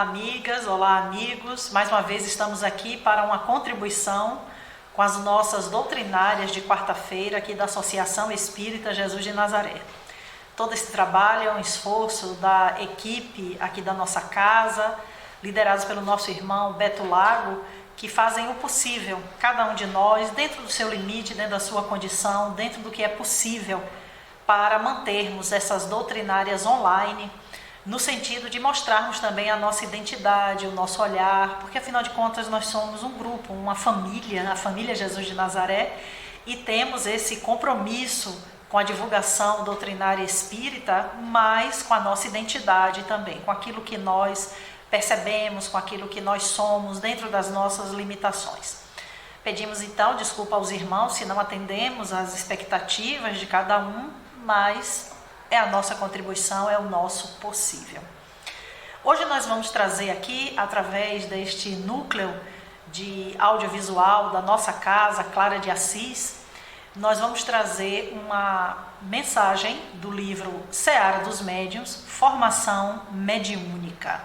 amigas, olá amigos. Mais uma vez estamos aqui para uma contribuição com as nossas doutrinárias de quarta-feira aqui da Associação Espírita Jesus de Nazaré. Todo esse trabalho é um esforço da equipe aqui da nossa casa, liderados pelo nosso irmão Beto Lago, que fazem o possível, cada um de nós, dentro do seu limite, dentro da sua condição, dentro do que é possível, para mantermos essas doutrinárias online, no sentido de mostrarmos também a nossa identidade, o nosso olhar, porque afinal de contas nós somos um grupo, uma família, a família Jesus de Nazaré, e temos esse compromisso com a divulgação doutrinária espírita, mas com a nossa identidade também, com aquilo que nós percebemos, com aquilo que nós somos, dentro das nossas limitações. Pedimos então desculpa aos irmãos se não atendemos às expectativas de cada um, mas é a nossa contribuição, é o nosso possível. Hoje nós vamos trazer aqui, através deste núcleo de audiovisual da nossa casa, Clara de Assis, nós vamos trazer uma mensagem do livro Seara dos Médiuns, Formação Mediúnica.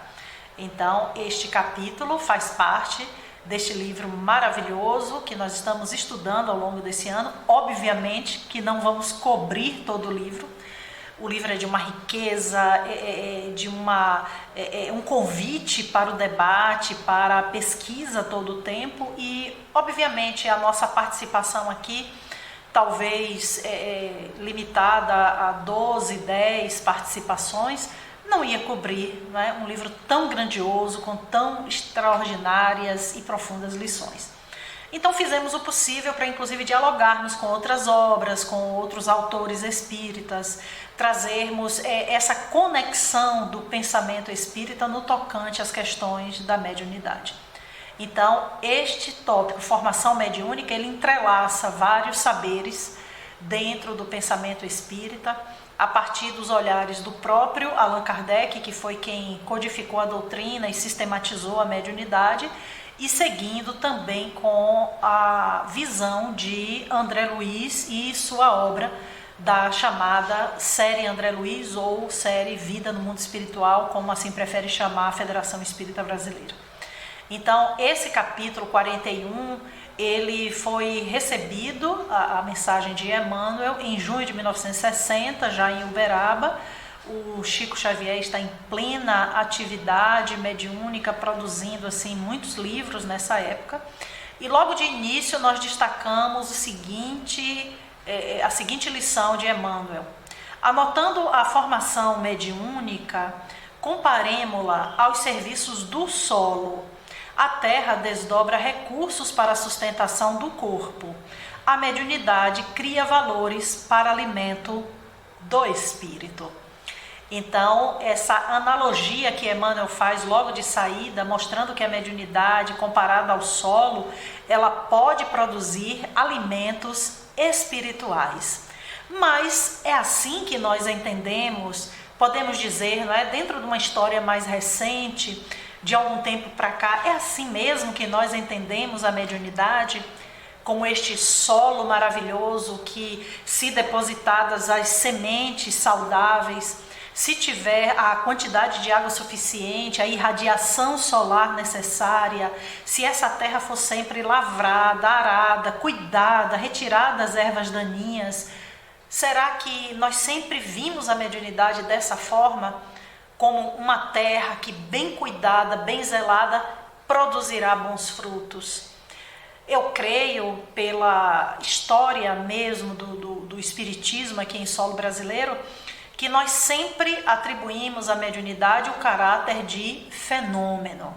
Então, este capítulo faz parte deste livro maravilhoso que nós estamos estudando ao longo desse ano. Obviamente que não vamos cobrir todo o livro. O livro é de uma riqueza, um convite para o debate, para a pesquisa todo o tempo e, obviamente, a nossa participação aqui, talvez limitada a 12, 10 participações, não ia cobrir, né, um livro tão grandioso, com tão extraordinárias e profundas lições. Então fizemos o possível para inclusive dialogarmos com outras obras, com outros autores espíritas, trazermos essa conexão do pensamento espírita no tocante às questões da mediunidade. Então este tópico, formação mediúnica, ele entrelaça vários saberes dentro do pensamento espírita, a partir dos olhares do próprio Allan Kardec, que foi quem codificou a doutrina e sistematizou a mediunidade, e seguindo também com a visão de André Luiz e sua obra da chamada série André Luiz ou série Vida no Mundo Espiritual, como assim prefere chamar a Federação Espírita Brasileira. Então, esse capítulo 41, ele foi recebido, a mensagem de Emmanuel, em junho de 1960, já em Uberaba. O Chico Xavier está em plena atividade mediúnica, produzindo assim muitos livros nessa época. E logo de início nós destacamos a seguinte lição de Emmanuel. Anotando a formação mediúnica, comparemo-la aos serviços do solo. A terra desdobra recursos para a sustentação do corpo. A mediunidade cria valores para alimento do espírito. Então, essa analogia que Emmanuel faz logo de saída, mostrando que a mediunidade, comparada ao solo, ela pode produzir alimentos espirituais. Mas é assim que nós entendemos, podemos dizer, não é? Dentro de uma história mais recente, de algum tempo para cá, é assim mesmo que nós entendemos a mediunidade, como este solo maravilhoso que, se depositadas as sementes saudáveis, se tiver a quantidade de água suficiente, a irradiação solar necessária, se essa terra for sempre lavrada, arada, cuidada, retirada as ervas daninhas, será que nós sempre vimos a mediunidade dessa forma? Como uma terra que, bem cuidada, bem zelada, produzirá bons frutos. Eu creio, pela história mesmo do espiritismo aqui em solo brasileiro, que nós sempre atribuímos à mediunidade o caráter de fenômeno.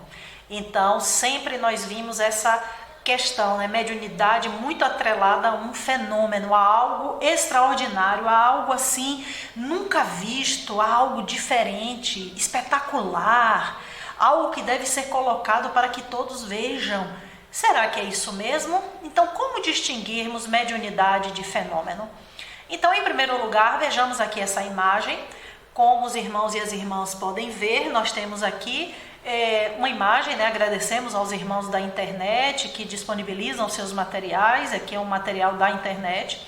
Então, sempre nós vimos essa questão, né? Mediunidade muito atrelada a um fenômeno, a algo extraordinário, a algo assim nunca visto, a algo diferente, espetacular, algo que deve ser colocado para que todos vejam. Será que é isso mesmo? Então, como distinguirmos mediunidade de fenômeno? Então, em primeiro lugar, vejamos aqui essa imagem. Como os irmãos e as irmãs podem ver, nós temos aqui uma imagem, né? Agradecemos aos irmãos da internet que disponibilizam seus materiais. Aqui é um material da internet.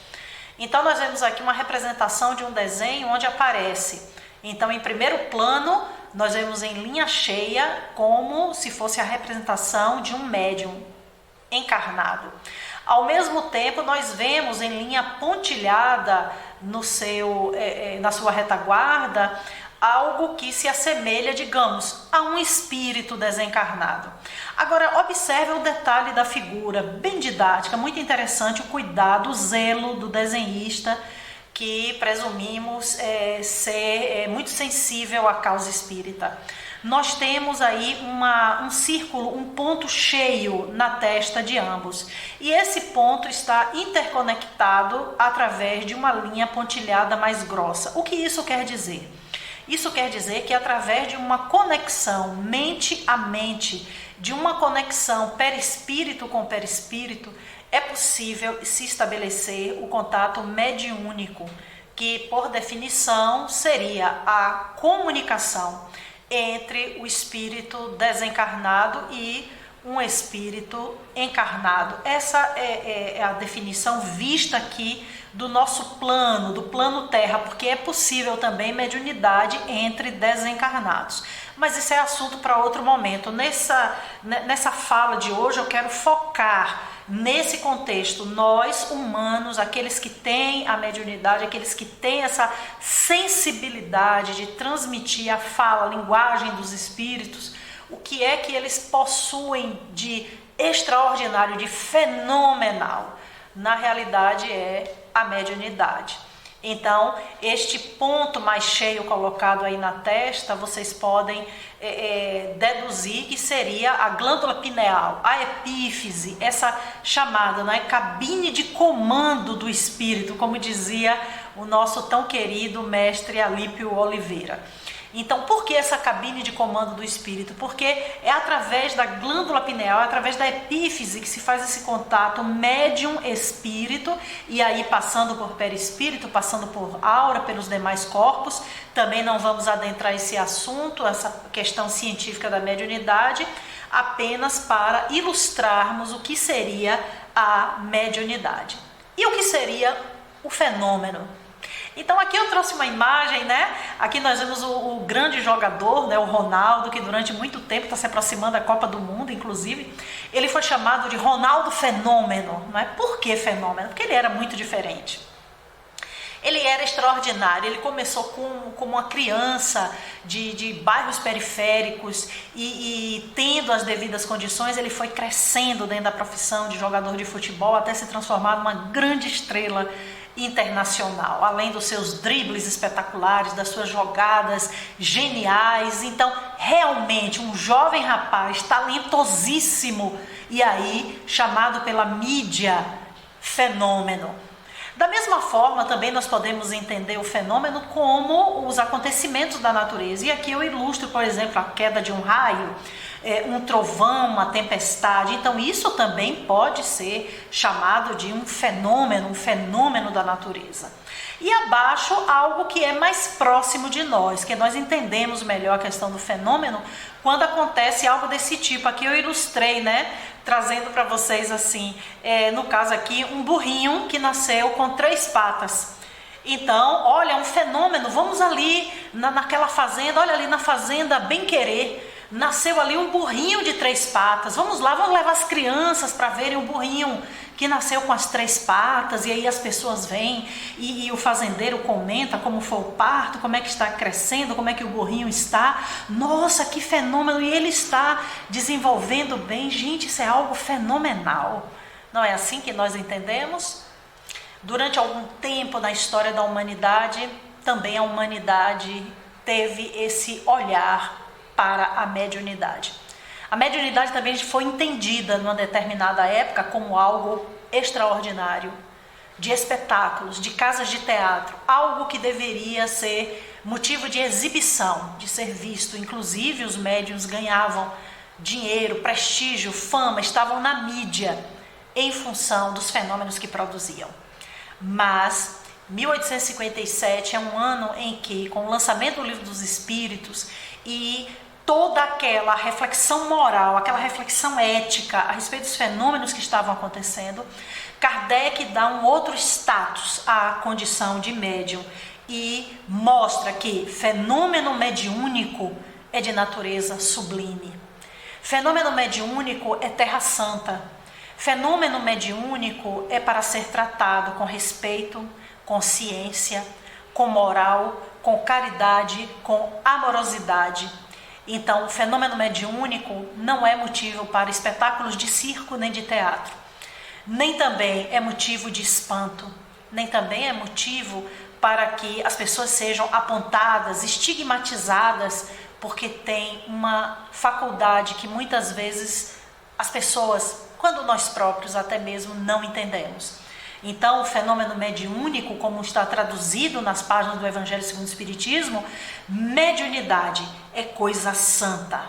Então nós vemos aqui uma representação de um desenho onde aparece, então em primeiro plano, nós vemos em linha cheia como se fosse a representação de um médium encarnado. Ao mesmo tempo, nós vemos em linha pontilhada na sua retaguarda algo que se assemelha, digamos, a um espírito desencarnado. Agora, observe o detalhe da figura, bem didática, muito interessante, o cuidado, o zelo do desenhista, que presumimos ser muito sensível à causa espírita. Nós temos aí um círculo, um ponto cheio na testa de ambos. E esse ponto está interconectado através de uma linha pontilhada mais grossa. O que isso quer dizer? Isso quer dizer que através de uma conexão mente a mente, de uma conexão perispírito com perispírito, é possível se estabelecer o contato mediúnico, que por definição seria a comunicação entre o espírito desencarnado e um espírito encarnado. Essa é a definição vista aqui do nosso plano, do plano Terra, porque é possível também mediunidade entre desencarnados. Mas isso é assunto para outro momento. Nessa fala de hoje eu quero focar nesse contexto, nós humanos, aqueles que têm a mediunidade, aqueles que têm essa sensibilidade de transmitir a fala, a linguagem dos espíritos, o que é que eles possuem de extraordinário, de fenomenal? Na realidade é a mediunidade. Então, este ponto mais cheio colocado aí na testa, vocês podem deduzir que seria a glândula pineal, a epífise, essa chamada, né, cabine de comando do espírito, como dizia o nosso tão querido mestre Alípio Oliveira. Então, por que essa cabine de comando do espírito? Porque é através da glândula pineal, é através da epífise que se faz esse contato médium-espírito, e aí passando por perispírito, passando por aura, pelos demais corpos. Também não vamos adentrar esse assunto, essa questão científica da mediunidade, apenas para ilustrarmos o que seria a mediunidade. E o que seria o fenômeno? Então aqui eu trouxe uma imagem, né? Aqui nós vemos o grande jogador, né? O Ronaldo, que durante muito tempo está se aproximando da Copa do Mundo, inclusive. Ele foi chamado de Ronaldo Fenômeno, não é? Por que fenômeno? Porque ele era muito diferente. Ele era extraordinário, ele começou como uma criança de bairros periféricos e tendo as devidas condições, ele foi crescendo dentro da profissão de jogador de futebol até se transformar numa grande estrela internacional, além dos seus dribles espetaculares, das suas jogadas geniais. Então, realmente, um jovem rapaz talentosíssimo e aí chamado pela mídia fenômeno. Da mesma forma, também nós podemos entender o fenômeno como os acontecimentos da natureza. E aqui eu ilustro, por exemplo, a queda de um raio, um trovão, uma tempestade. Então isso também pode ser chamado de um fenômeno da natureza. E abaixo, algo que é mais próximo de nós, que nós entendemos melhor a questão do fenômeno quando acontece algo desse tipo. Aqui eu ilustrei, né? Trazendo para vocês assim, no caso aqui, um burrinho que nasceu com 3 patas. Então, olha, um fenômeno. Vamos ali naquela fazenda, olha ali na fazenda Bem Querer, nasceu ali um burrinho de 3 patas. Vamos lá, vamos levar as crianças para verem o burrinho que nasceu com as 3 patas. E aí as pessoas vêm e o fazendeiro comenta como foi o parto, como é que está crescendo, como é que o burrinho está. Nossa, que fenômeno! E ele está desenvolvendo bem. Gente, isso é algo fenomenal. Não é assim que nós entendemos? Durante algum tempo na história da humanidade, também a humanidade teve esse olhar para a mediunidade. A mediunidade também foi entendida numa determinada época como algo extraordinário, de espetáculos, de casas de teatro, algo que deveria ser motivo de exibição, de ser visto. Inclusive os médiuns ganhavam dinheiro, prestígio, fama, estavam na mídia em função dos fenômenos que produziam. Mas 1857 é um ano em que, com o lançamento do Livro dos Espíritos e toda aquela reflexão moral, aquela reflexão ética a respeito dos fenômenos que estavam acontecendo, Kardec dá um outro status à condição de médium e mostra que fenômeno mediúnico é de natureza sublime. Fenômeno mediúnico é terra santa. Fenômeno mediúnico é para ser tratado com respeito, com ciência, com moral, com caridade, com amorosidade. Então, o fenômeno mediúnico não é motivo para espetáculos de circo nem de teatro. Nem também é motivo de espanto. Nem também é motivo para que as pessoas sejam apontadas, estigmatizadas, porque tem uma faculdade que muitas vezes as pessoas, quando nós próprios até mesmo, não entendemos. Então, o fenômeno mediúnico, como está traduzido nas páginas do Evangelho segundo o Espiritismo, mediunidade é coisa santa.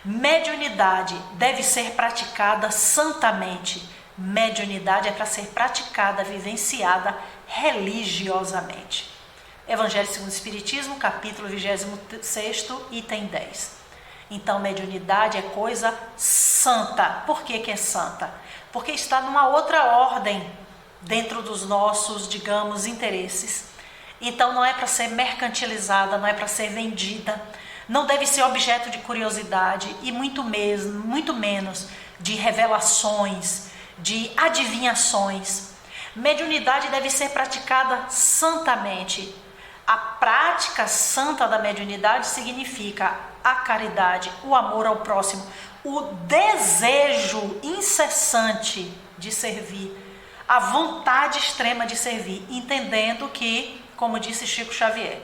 Mediunidade deve ser praticada santamente. Mediunidade é para ser praticada, vivenciada religiosamente. Evangelho segundo o Espiritismo, capítulo 26, item 10. Então, mediunidade é coisa santa. Por que é santa? Porque está numa outra ordem dentro dos nossos, digamos, interesses. Então, não é para ser mercantilizada, não é para ser vendida, não deve ser objeto de curiosidade e muito menos de revelações, de adivinhações. Mediunidade deve ser praticada santamente. A prática santa da mediunidade significa a caridade, o amor ao próximo, o desejo incessante de servir, a vontade extrema de servir, entendendo que, como disse Chico Xavier,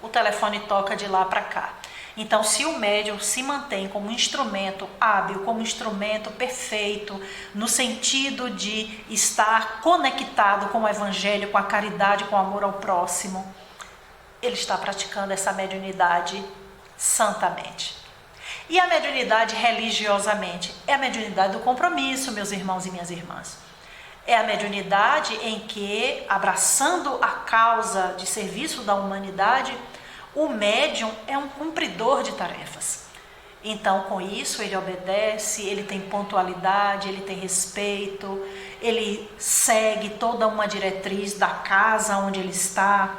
o telefone toca de lá para cá. Então, se o médium se mantém como instrumento hábil, como instrumento perfeito, no sentido de estar conectado com o Evangelho, com a caridade, com o amor ao próximo, ele está praticando essa mediunidade santamente. E a mediunidade religiosamente? É a mediunidade do compromisso, meus irmãos e minhas irmãs. É a mediunidade em que, abraçando a causa de serviço da humanidade, o médium é um cumpridor de tarefas. Então, com isso, ele obedece, ele tem pontualidade, ele tem respeito, ele segue toda uma diretriz da casa onde ele está.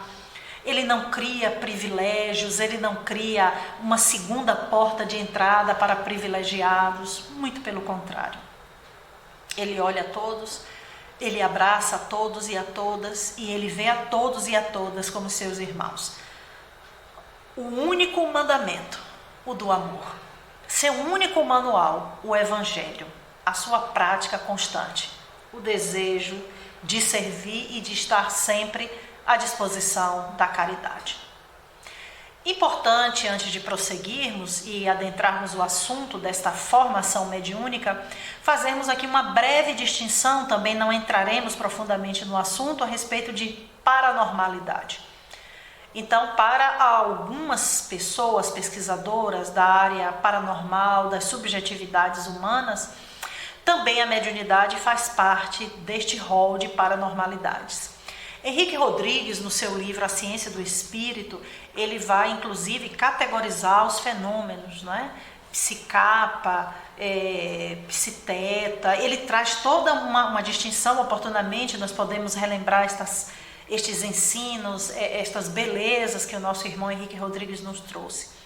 Ele não cria privilégios, ele não cria uma segunda porta de entrada para privilegiados, muito pelo contrário. Ele olha a todos, ele abraça a todos e a todas, e ele vê a todos e a todas como seus irmãos. O único mandamento, o do amor. Seu único manual, o Evangelho. A sua prática constante, o desejo de servir e de estar sempre à disposição da caridade. Importante, antes de prosseguirmos e adentrarmos o assunto desta formação mediúnica, fazermos aqui uma breve distinção, também não entraremos profundamente no assunto, a respeito de paranormalidade. Então, para algumas pessoas pesquisadoras da área paranormal, das subjetividades humanas, também a mediunidade faz parte deste rol de paranormalidades. Henrique Rodrigues, no seu livro A Ciência do Espírito, ele vai inclusive categorizar os fenômenos, né? Psicapa, psiteta, ele traz toda uma distinção. Oportunamente nós podemos relembrar estes ensinos, estas belezas que o nosso irmão Henrique Rodrigues nos trouxe.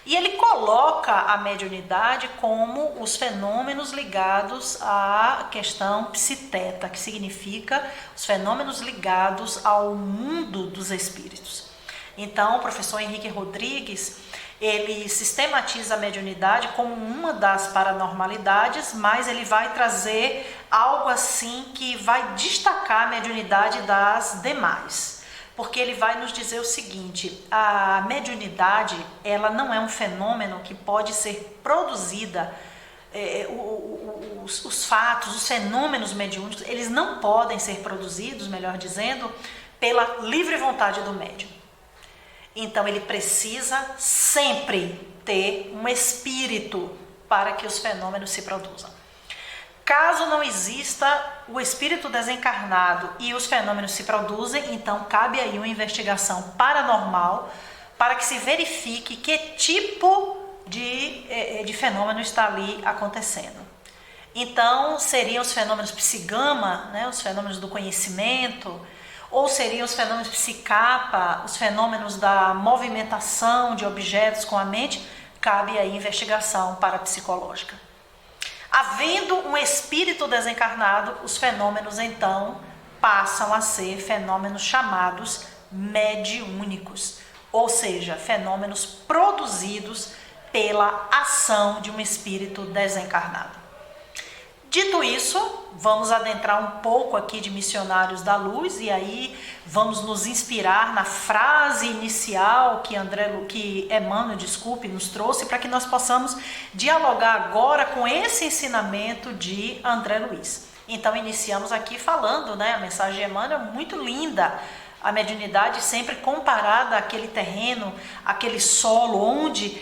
E ele coloca a mediunidade como os fenômenos ligados à questão psiteta, que significa os fenômenos ligados ao mundo dos espíritos. Então, o professor Henrique Rodrigues, ele sistematiza a mediunidade como uma das paranormalidades, mas ele vai trazer algo assim que vai destacar a mediunidade das demais. Porque ele vai nos dizer o seguinte: a mediunidade, ela não é um fenômeno que pode ser produzida, os fatos, os fenômenos mediúnicos, eles não podem ser produzidos, melhor dizendo, pela livre vontade do médium. Então ele precisa sempre ter um espírito para que os fenômenos se produzam. Caso não exista o espírito desencarnado e os fenômenos se produzem, então cabe aí uma investigação paranormal para que se verifique que tipo de fenômeno está ali acontecendo. Então, seriam os fenômenos psigama, né, os fenômenos do conhecimento, ou seriam os fenômenos psicapa, os fenômenos da movimentação de objetos com a mente? cabe aí investigação parapsicológica. Havendo um espírito desencarnado, os fenômenos então passam a ser fenômenos chamados mediúnicos, ou seja, fenômenos produzidos pela ação de um espírito desencarnado. Dito isso, vamos adentrar um pouco aqui de Missionários da Luz e aí vamos nos inspirar na frase inicial que Emmanuel, nos trouxe para que nós possamos dialogar agora com esse ensinamento de André Luiz. Então iniciamos aqui falando, a mensagem de Emmanuel é muito linda. A mediunidade sempre comparada àquele terreno, àquele solo onde,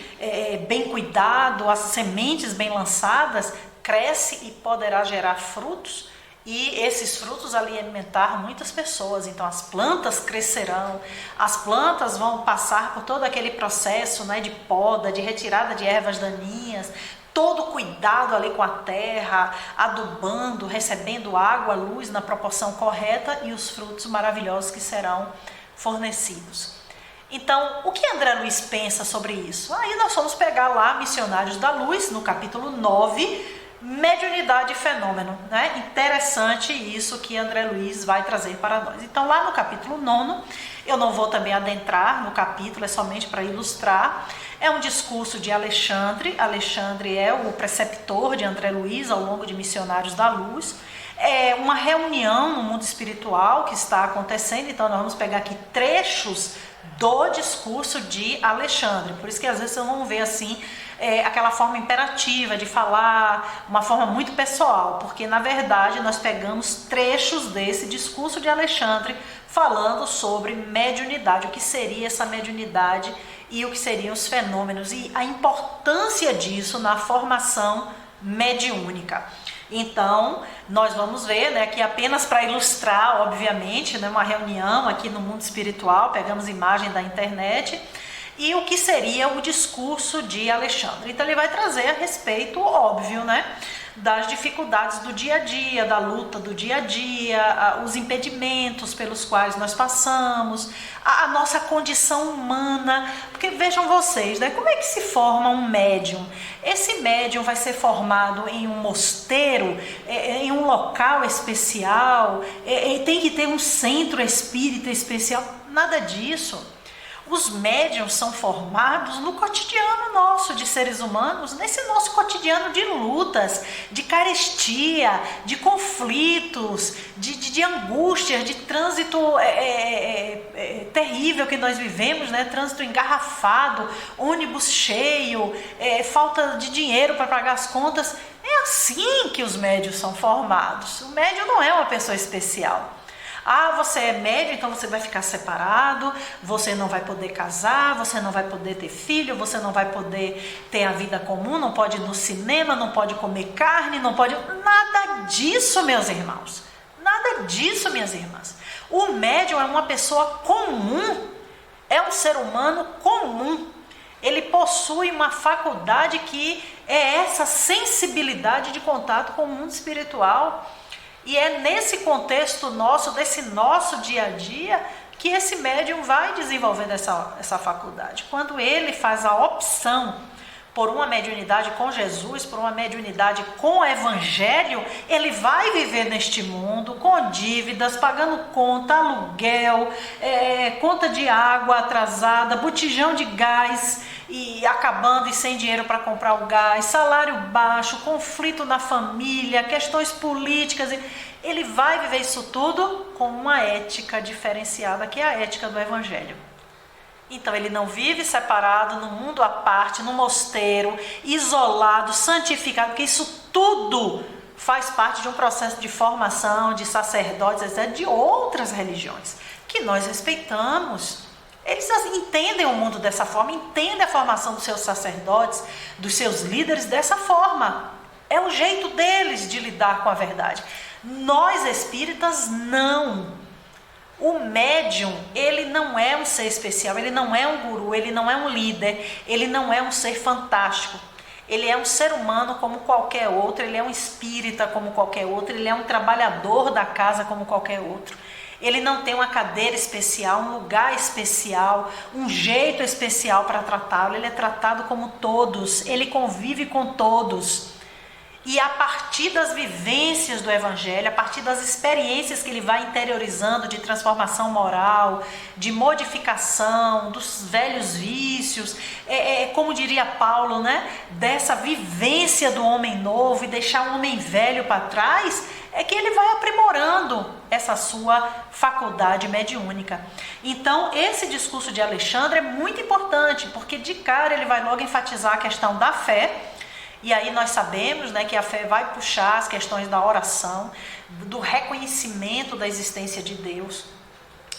bem cuidado, as sementes bem lançadas, cresce e poderá gerar frutos, e esses frutos alimentar muitas pessoas. Então as plantas crescerão, as plantas vão passar por todo aquele processo, de poda, de retirada de ervas daninhas, todo cuidado ali com a terra, adubando, recebendo água, luz na proporção correta e os frutos maravilhosos que serão fornecidos. Então, o que André Luiz pensa sobre isso? Aí nós vamos pegar lá Missionários da Luz, no capítulo 9, mediunidade e fenômeno, Interessante isso que André Luiz vai trazer para nós. Então, lá no capítulo 9, eu não vou também adentrar no capítulo, é somente para ilustrar. É um discurso de Alexandre. Alexandre é o preceptor de André Luiz ao longo de Missionários da Luz. É uma reunião no mundo espiritual que está acontecendo, então nós vamos pegar aqui trechos do discurso de Alexandre. Por isso que às vezes vocês vão ver assim, aquela forma imperativa de falar, uma forma muito pessoal, porque na verdade nós pegamos trechos desse discurso de Alexandre falando sobre mediunidade, o que seria essa mediunidade e o que seriam os fenômenos e a importância disso na formação mediúnica. Então, nós vamos ver, aqui apenas para ilustrar, obviamente, uma reunião aqui no mundo espiritual, pegamos imagem da internet, e o que seria o discurso de Alexandre. Então, ele vai trazer a respeito, óbvio, das dificuldades do dia a dia, da luta do dia a dia, os impedimentos pelos quais nós passamos, a nossa condição humana, porque vejam vocês, como é que se forma um médium? Esse médium vai ser formado em um mosteiro, em um local especial, tem que ter um centro espírita especial, nada disso. Os médiuns são formados no cotidiano nosso de seres humanos, nesse nosso cotidiano de lutas, de carestia, de conflitos, de angústias, de trânsito terrível que nós vivemos, trânsito engarrafado, ônibus cheio, falta de dinheiro para pagar as contas. É assim que os médiuns são formados. O médium não é uma pessoa especial. Você é médium, então você vai ficar separado, você não vai poder casar, você não vai poder ter filho, você não vai poder ter a vida comum, não pode ir no cinema, não pode comer carne, não pode... Nada disso, meus irmãos. Nada disso, minhas irmãs. O médium é uma pessoa comum, é um ser humano comum. Ele possui uma faculdade que é essa sensibilidade de contato com o mundo espiritual. E é nesse contexto nosso, desse nosso dia a dia, que esse médium vai desenvolvendo essa faculdade. Quando ele faz a opção por uma mediunidade com Jesus, por uma mediunidade com o Evangelho, ele vai viver neste mundo com dívidas, pagando conta, aluguel, conta de água atrasada, botijão de gás e acabando e sem dinheiro para comprar o gás, salário baixo, conflito na família, questões políticas. Ele vai viver isso tudo com uma ética diferenciada, que é a ética do Evangelho. Então ele não vive separado, no mundo à parte, no mosteiro, isolado, santificado, porque isso tudo faz parte de um processo de formação de sacerdotes, etc., de outras religiões, que nós respeitamos. Eles entendem o mundo dessa forma, entendem a formação dos seus sacerdotes, dos seus líderes dessa forma. É o jeito deles de lidar com a verdade. Nós espíritas não. O médium, ele não é um ser especial, ele não é um guru, ele não é um líder, ele não é um ser fantástico. Ele é um ser humano como qualquer outro, ele é um espírita como qualquer outro, ele é um trabalhador da casa como qualquer outro. Ele não tem uma cadeira especial, um lugar especial, um jeito especial para tratá-lo. Ele é tratado como todos, ele convive com todos. E a partir das vivências do Evangelho, a partir das experiências que ele vai interiorizando de transformação moral, de modificação dos velhos vícios, como diria Paulo, né? Dessa vivência do homem novo e deixar o homem velho para trás, é que ele vai aprimorando essa sua faculdade mediúnica. Então, esse discurso de Alexandre é muito importante, porque de cara ele vai logo enfatizar a questão da fé. E aí nós sabemos, né, que a fé vai puxar as questões da oração, do reconhecimento da existência de Deus,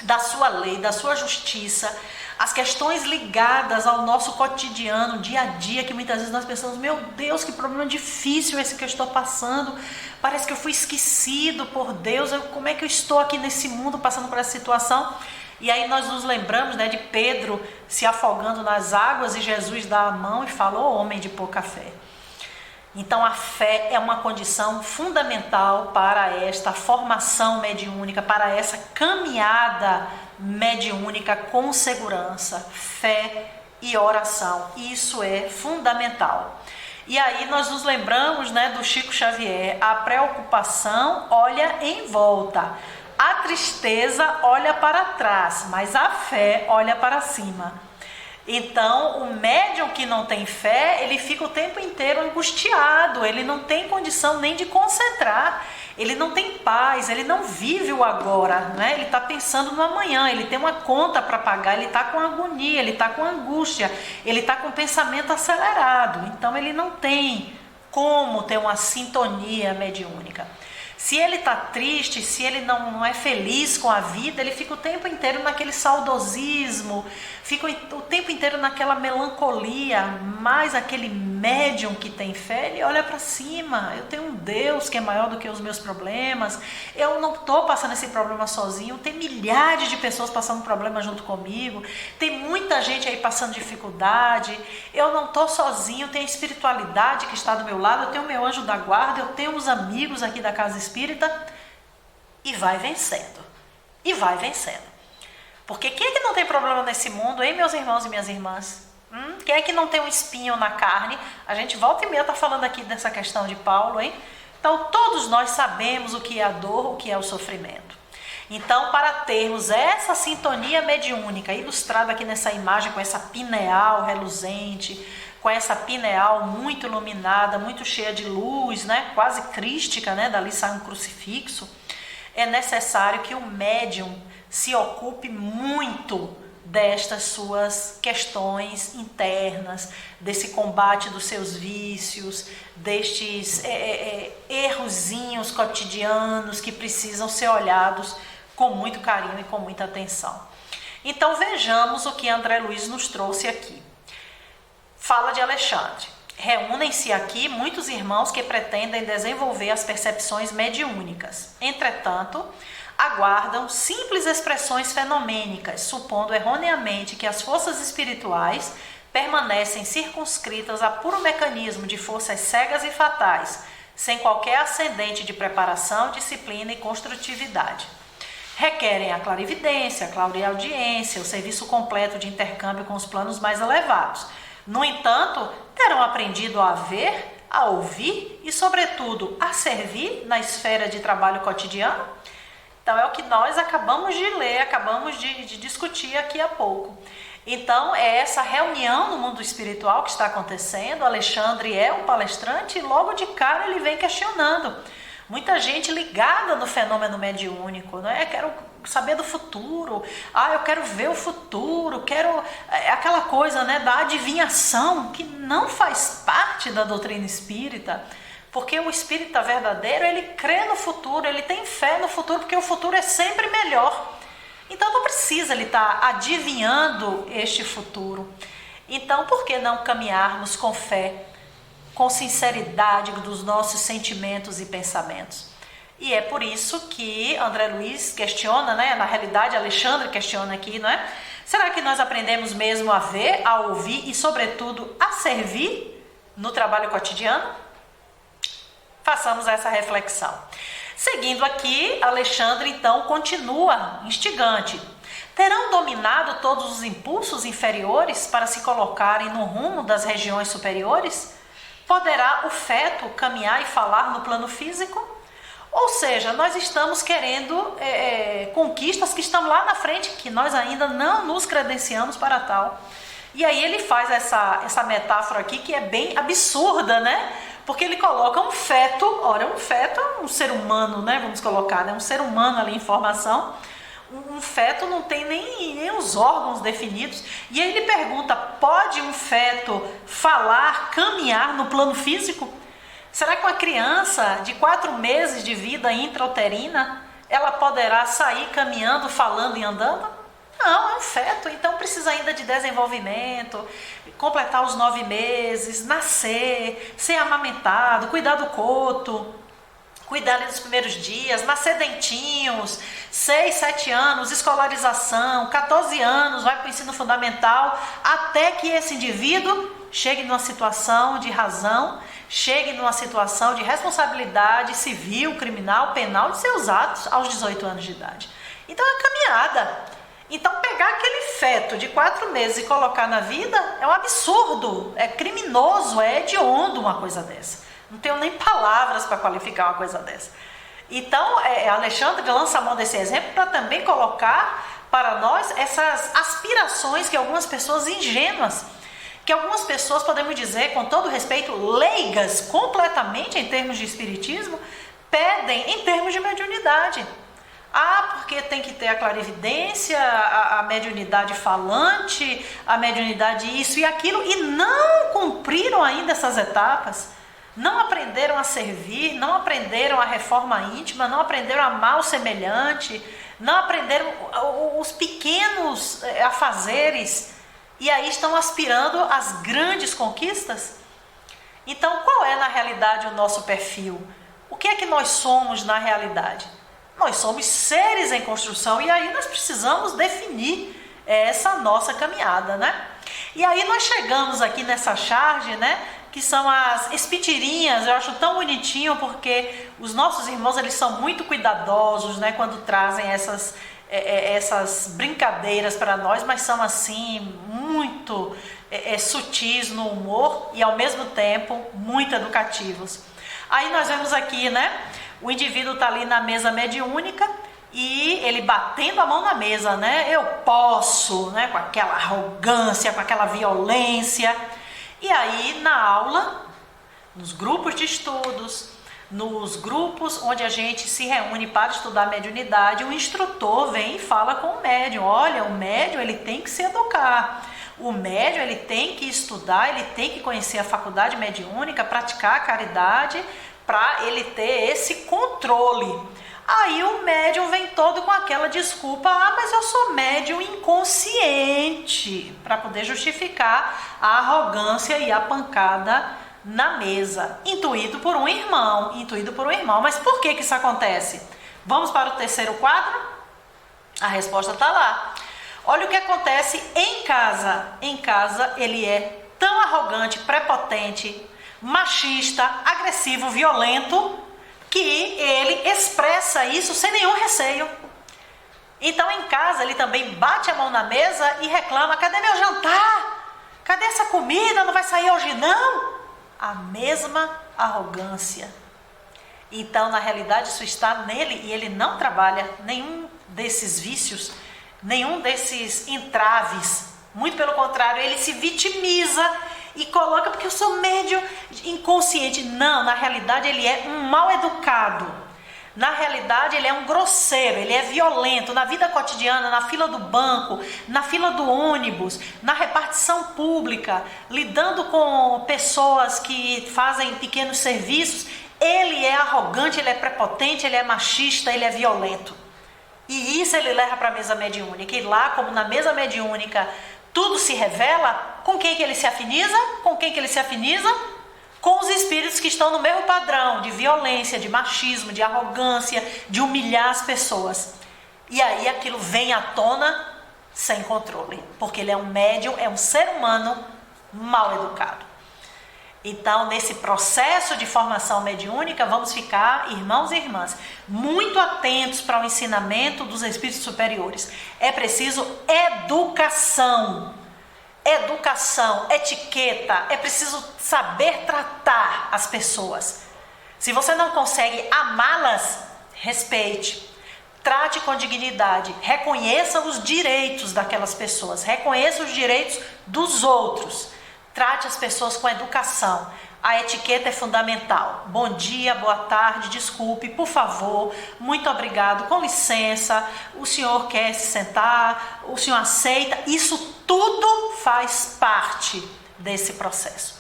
da sua lei, da sua justiça, as questões ligadas ao nosso cotidiano, dia a dia, que muitas vezes nós pensamos, meu Deus, que problema difícil esse que eu estou passando, parece que eu fui esquecido por Deus, como é que eu estou aqui nesse mundo passando por essa situação? E aí nós nos lembramos, né, de Pedro se afogando nas águas e Jesus dá a mão e fala, ô homem de pouca fé. Então a fé é uma condição fundamental para esta formação mediúnica, para essa caminhada mediúnica com segurança, fé e oração. Isso é fundamental. E aí nós nos lembramos, né, do Chico Xavier, a preocupação olha em volta, a tristeza olha para trás, mas a fé olha para cima. Então, o médium que não tem fé, ele fica o tempo inteiro angustiado, ele não tem condição nem de concentrar, ele não tem paz, ele não vive o agora, né? Ele está pensando no amanhã, ele tem uma conta para pagar, ele está com agonia, ele está com angústia, ele está com pensamento acelerado, então ele não tem como ter uma sintonia mediúnica. Se ele está triste, se ele não é feliz com a vida, ele fica o tempo inteiro naquele saudosismo, fica o tempo inteiro naquela melancolia, mas aquele médium que tem fé, ele olha para cima, eu tenho um Deus que é maior do que os meus problemas, eu não estou passando esse problema sozinho, tem milhares de pessoas passando problema junto comigo, tem muita gente aí passando dificuldade, eu não estou sozinho, tem a espiritualidade que está do meu lado, eu tenho o meu anjo da guarda, eu tenho os amigos aqui da casa espírita, e vai vencendo, e vai vencendo. Porque quem é que não tem problema nesse mundo, hein, meus irmãos e minhas irmãs? Quem é que não tem um espinho na carne? A gente volta e meia está falando aqui dessa questão de Paulo, hein? Então todos nós sabemos o que é a dor, o que é o sofrimento. Então, para termos essa sintonia mediúnica, ilustrada aqui nessa imagem com essa pineal reluzente, com essa pineal muito iluminada, muito cheia de luz, né? Quase crística, né? Dali sai um crucifixo. É necessário que o médium se ocupe muito destas suas questões internas, desse combate dos seus vícios, destes errozinhos cotidianos que precisam ser olhados com muito carinho e com muita atenção. Então vejamos o que André Luiz nos trouxe aqui. Fala de Alexandre. Reúnem-se aqui muitos irmãos que pretendem desenvolver as percepções mediúnicas. Entretanto, aguardam simples expressões fenomênicas, supondo erroneamente que as forças espirituais permanecem circunscritas a puro mecanismo de forças cegas e fatais, sem qualquer ascendente de preparação, disciplina e construtividade. Requerem a clarividência, a clareaudiência, o serviço completo de intercâmbio com os planos mais elevados. No entanto, terão aprendido a ver, a ouvir e, sobretudo, a servir na esfera de trabalho cotidiano? Então, é o que nós acabamos de ler, acabamos de discutir aqui há pouco. Então, é essa reunião no mundo espiritual que está acontecendo. Alexandre é um palestrante e logo de cara ele vem questionando. Muita gente ligada no fenômeno mediúnico, né? Quero saber do futuro, eu quero ver o futuro, quero aquela coisa, né, da adivinhação que não faz parte da doutrina espírita, porque o espírita verdadeiro, ele crê no futuro, ele tem fé no futuro, porque o futuro é sempre melhor. Então não precisa ele estar adivinhando este futuro. Então por que não caminharmos com fé, com sinceridade dos nossos sentimentos e pensamentos? E é por isso que André Luiz questiona, né? Na realidade, Alexandre questiona aqui, não é? Será que nós aprendemos mesmo a ver, a ouvir e, sobretudo, a servir no trabalho cotidiano? Façamos essa reflexão. Seguindo aqui, Alexandre então continua instigante. Terão dominado todos os impulsos inferiores para se colocarem no rumo das regiões superiores? Poderá o feto caminhar e falar no plano físico? Ou seja, nós estamos querendo conquistas que estão lá na frente, que nós ainda não nos credenciamos para tal. E aí ele faz essa metáfora aqui que é bem absurda, né? Porque ele coloca um feto, ora, um feto é um ser humano, né? Vamos colocar, né? Um ser humano ali em formação. Um feto não tem nem os órgãos definidos. E aí ele pergunta, pode um feto falar, caminhar no plano físico? Será que uma criança de 4 meses de vida intrauterina, ela poderá sair caminhando, falando e andando? Não, é um feto, então precisa ainda de desenvolvimento, completar os 9 meses, nascer, ser amamentado, cuidar do coto, cuidar dos primeiros dias, nascer dentinhos, 6, 7 anos, escolarização, 14 anos, vai para o ensino fundamental, até que esse indivíduo chegue numa situação de razão, chegue numa situação de responsabilidade civil, criminal, penal de seus atos aos 18 anos de idade. Então é uma caminhada. Então pegar aquele feto de 4 meses e colocar na vida é um absurdo, é criminoso, é hediondo uma coisa dessa. Não tenho nem palavras para qualificar uma coisa dessa. Então Alexandre lança a mão desse exemplo para também colocar para nós essas aspirações que algumas pessoas ingênuas, que algumas pessoas, podemos dizer, com todo respeito, leigas completamente em termos de espiritismo, pedem em termos de mediunidade. Porque tem que ter a clarividência, a mediunidade falante, a mediunidade isso e aquilo, e não cumpriram ainda essas etapas, não aprenderam a servir, não aprenderam a reforma íntima, não aprenderam a amar o semelhante, não aprenderam os pequenos afazeres, e aí estão aspirando às grandes conquistas. Então, qual é na realidade o nosso perfil? O que é que nós somos na realidade? Nós somos seres em construção e aí nós precisamos definir essa nossa caminhada, né? E aí nós chegamos aqui nessa charge, né? Que são as espitirinhas. Eu acho tão bonitinho porque os nossos irmãos, eles são muito cuidadosos, né? Quando trazem essas brincadeiras para nós, mas são assim, muito sutis no humor e ao mesmo tempo muito educativos. Aí nós vemos aqui, né? O indivíduo está ali na mesa mediúnica e ele batendo a mão na mesa, né? Eu posso, né? Com aquela arrogância, com aquela violência. E aí na aula, nos grupos de estudos, nos grupos onde a gente se reúne para estudar mediunidade, o instrutor vem e fala com o médium. Olha, o médium ele tem que se educar. O médium ele tem que estudar, ele tem que conhecer a faculdade mediúnica, praticar a caridade, para ele ter esse controle. Aí o médium vem todo com aquela desculpa, mas eu sou médium inconsciente, para poder justificar a arrogância e a pancada na mesa, intuído por um irmão, mas por que isso acontece? Vamos para o terceiro quadro? A resposta está lá. Olha o que acontece em casa. Em casa ele é tão arrogante, prepotente, machista, agressivo, violento, que ele expressa isso sem nenhum receio. Então em casa ele também bate a mão na mesa e reclama: cadê meu jantar? Cadê essa comida? Não vai sair hoje não? A mesma arrogância. Então na realidade isso está nele e ele não trabalha nenhum desses vícios, nenhum desses entraves. Muito pelo contrário, ele se vitimiza e coloca, porque eu sou médium inconsciente. Não, na realidade ele é um mal educado. Na realidade ele é um grosseiro, ele é violento na vida cotidiana, na fila do banco, na fila do ônibus, na repartição pública, lidando com pessoas que fazem pequenos serviços. Ele é arrogante, ele é prepotente, ele é machista, ele é violento. E isso ele leva para a mesa mediúnica. E lá, como na mesa mediúnica tudo se revela, com quem que ele se afiniza? Com quem que ele se afiniza? Com os espíritos que estão no mesmo padrão de violência, de machismo, de arrogância, de humilhar as pessoas. E aí aquilo vem à tona sem controle, porque ele é um médium, é um ser humano mal educado. Então, nesse processo de formação mediúnica, vamos ficar, irmãos e irmãs, muito atentos para o ensinamento dos espíritos superiores. É preciso educação, etiqueta, é preciso saber tratar as pessoas. Se você não consegue amá-las, respeite, trate com dignidade, reconheça os direitos daquelas pessoas, reconheça os direitos dos outros. Trate as pessoas com educação. A etiqueta é fundamental. Bom dia, boa tarde, desculpe, por favor, muito obrigado, com licença, o senhor quer se sentar, o senhor aceita. Isso tudo faz parte desse processo.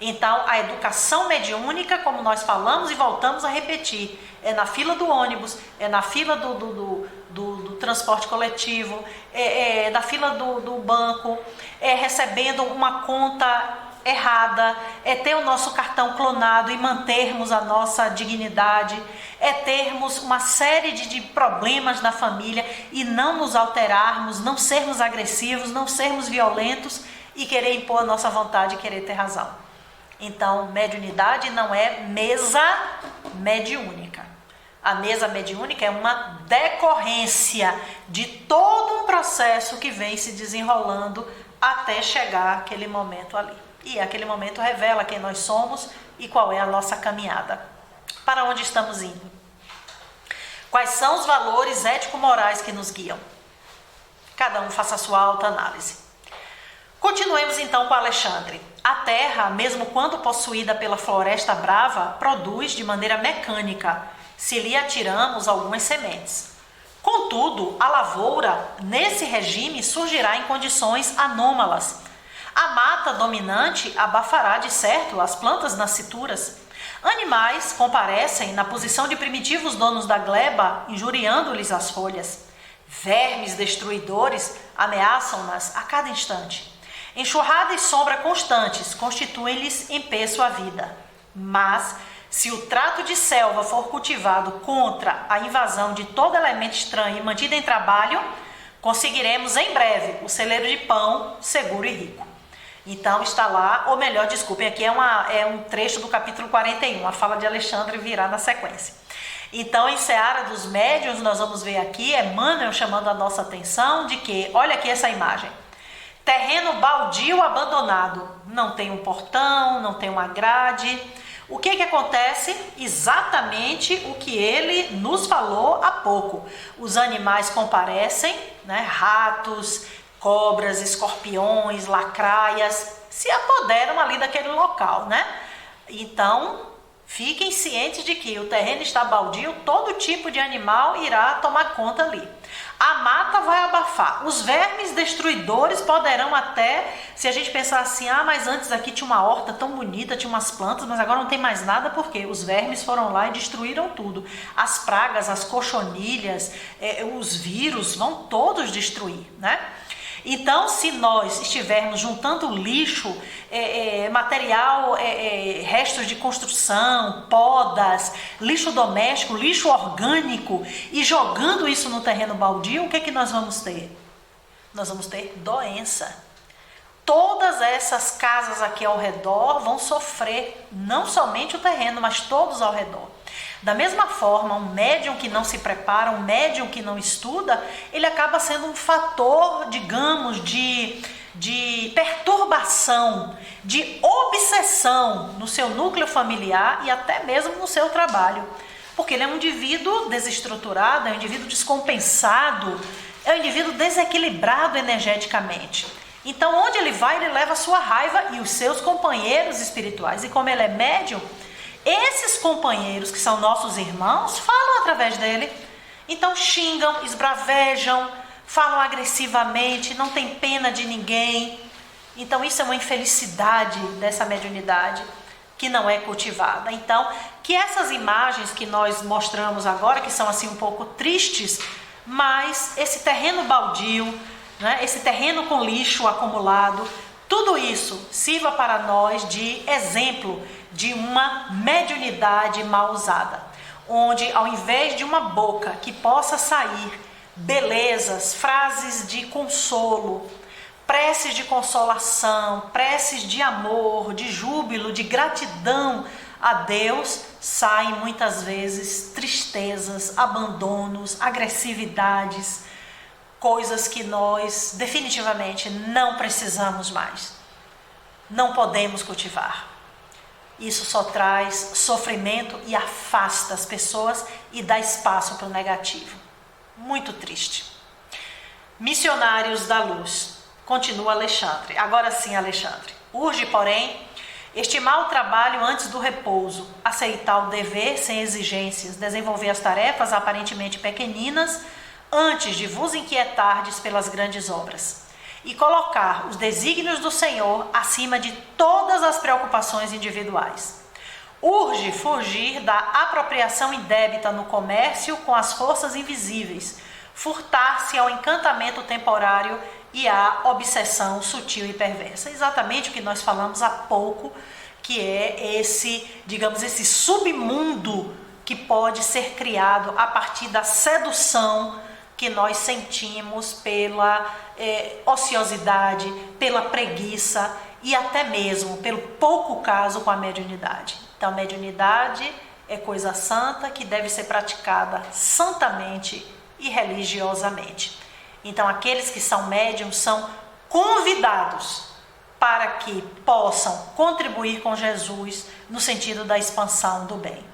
Então, a educação mediúnica, como nós falamos e voltamos a repetir, é na fila do ônibus, é na fila do transporte coletivo, é na fila do banco, é recebendo uma conta errada, é ter o nosso cartão clonado e mantermos a nossa dignidade, é termos uma série de problemas na família e não nos alterarmos, não sermos agressivos, não sermos violentos e querer impor a nossa vontade e querer ter razão. Então, mediunidade não é mesa mediúnica. A mesa mediúnica é uma decorrência de todo um processo que vem se desenrolando até chegar aquele momento ali. E aquele momento revela quem nós somos e qual é a nossa caminhada. Para onde estamos indo? Quais são os valores ético-morais que nos guiam? Cada um faça a sua autoanálise. Continuemos então com Alexandre. A terra, mesmo quando possuída pela floresta brava, produz de maneira mecânica, se lhe atiramos algumas sementes. Contudo, a lavoura, nesse regime, surgirá em condições anômalas. A mata dominante abafará de certo as plantas nascituras. Animais comparecem na posição de primitivos donos da gleba, injuriando-lhes as folhas. Vermes destruidores ameaçam-nas a cada instante. Enxurrada e sombra constantes constituem-lhes em peso a vida. Mas, se o trato de selva for cultivado contra a invasão de todo elemento estranho e mantido em trabalho, conseguiremos em breve o celeiro de pão seguro e rico. Então está lá, ou melhor, desculpem, aqui é um trecho do capítulo 41, a fala de Alexandre virá na sequência. Então, em Seara dos Médiuns, nós vamos ver aqui Emmanuel chamando a nossa atenção de que, olha aqui essa imagem, terreno baldio abandonado, não tem um portão, não tem uma grade. O que acontece? Exatamente o que ele nos falou há pouco. Os animais comparecem, né? Ratos, cobras, escorpiões, lacraias, se apoderam ali daquele local, né? Então, fiquem cientes de que o terreno está baldio, todo tipo de animal irá tomar conta ali. A mata vai abafar. Os vermes destruidores poderão até, se a gente pensar assim, mas antes aqui tinha uma horta tão bonita, tinha umas plantas, mas agora não tem mais nada porque os vermes foram lá e destruíram tudo. As pragas, as cochonilhas, os vírus vão todos destruir, né? Então, se nós estivermos juntando lixo, material, restos de construção, podas, lixo doméstico, lixo orgânico e jogando isso no terreno baldio, o que nós vamos ter? Nós vamos ter doença. Todas essas casas aqui ao redor vão sofrer, não somente o terreno, mas todos ao redor. Da mesma forma, um médium que não se prepara, um médium que não estuda, ele acaba sendo um fator, digamos, de perturbação, de obsessão no seu núcleo familiar e até mesmo no seu trabalho. Porque ele é um indivíduo desestruturado, é um indivíduo descompensado, é um indivíduo desequilibrado energeticamente. Então, onde ele vai, ele leva a sua raiva e os seus companheiros espirituais. E como ele é médium, esses companheiros que são nossos irmãos falam através dele. Então xingam, esbravejam, falam agressivamente, não tem pena de ninguém. Então isso é uma infelicidade dessa mediunidade que não é cultivada. Então, que essas imagens que nós mostramos agora, que são assim um pouco tristes, mas esse terreno baldio, né, esse terreno com lixo acumulado, tudo isso sirva para nós de exemplo de uma mediunidade mal usada, onde ao invés de uma boca que possa sair belezas, frases de consolo, preces de consolação, preces de amor, de júbilo, de gratidão a Deus, saem muitas vezes tristezas, abandonos, agressividades, coisas que nós definitivamente não precisamos mais, não podemos cultivar. Isso só traz sofrimento e afasta as pessoas e dá espaço para o negativo. Muito triste. Missionários da luz. Continua Alexandre. Agora sim, Alexandre. Urge, porém, estimar o trabalho antes do repouso, aceitar o dever sem exigências, desenvolver as tarefas aparentemente pequeninas antes de vos inquietardes pelas grandes obras, e colocar os desígnios do Senhor acima de todas as preocupações individuais. Urge fugir da apropriação indébita no comércio com as forças invisíveis, furtar-se ao encantamento temporário e à obsessão sutil e perversa. Exatamente o que nós falamos há pouco, que é esse submundo que pode ser criado a partir da sedução que nós sentimos pela ociosidade, pela preguiça e até mesmo pelo pouco caso com a mediunidade. Então, a mediunidade é coisa santa que deve ser praticada santamente e religiosamente. Então, aqueles que são médiums são convidados para que possam contribuir com Jesus no sentido da expansão do bem.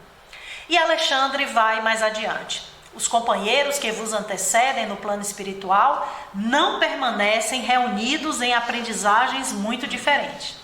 E Alexandre vai mais adiante. Os companheiros que vos antecedem no plano espiritual não permanecem reunidos em aprendizagens muito diferentes.